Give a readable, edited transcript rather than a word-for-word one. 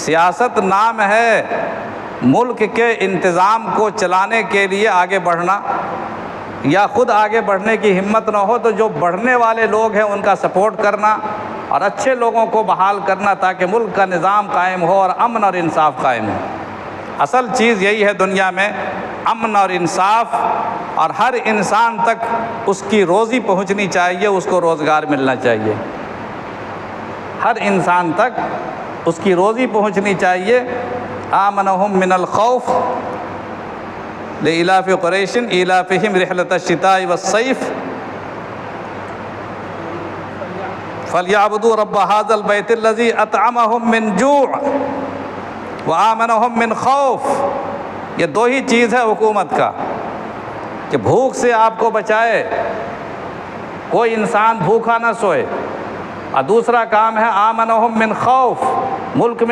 سیاست نام ہے ملک کے انتظام کو چلانے کے لیے آگے بڑھنا، یا خود آگے بڑھنے کی ہمت نہ ہو تو جو بڑھنے والے لوگ ہیں ان کا سپورٹ کرنا اور اچھے لوگوں کو بحال کرنا تاکہ ملک کا نظام قائم ہو اور امن اور انصاف قائم ہو۔ اصل چیز یہی ہے دنیا میں، امن اور انصاف، اور ہر انسان تک اس کی روزی پہنچنی چاہیے، اس کو روزگار ملنا چاہیے، ہر انسان تک اس کی روزی پہنچنی چاہیے۔ آمنہم من الخوف لإلاف قریش إلافہم رحلة الشتاء والصیف فلیعبدوا رب هذا البیت الذی اطعمہم من جوع وآمنہم من خوف۔ یہ دو ہی چیز ہے حکومت کا کہ بھوک سے آپ کو بچائے، کوئی انسان بھوکا نہ سوئے، اور دوسرا کام ہے آمنہم من خوف، ملک میں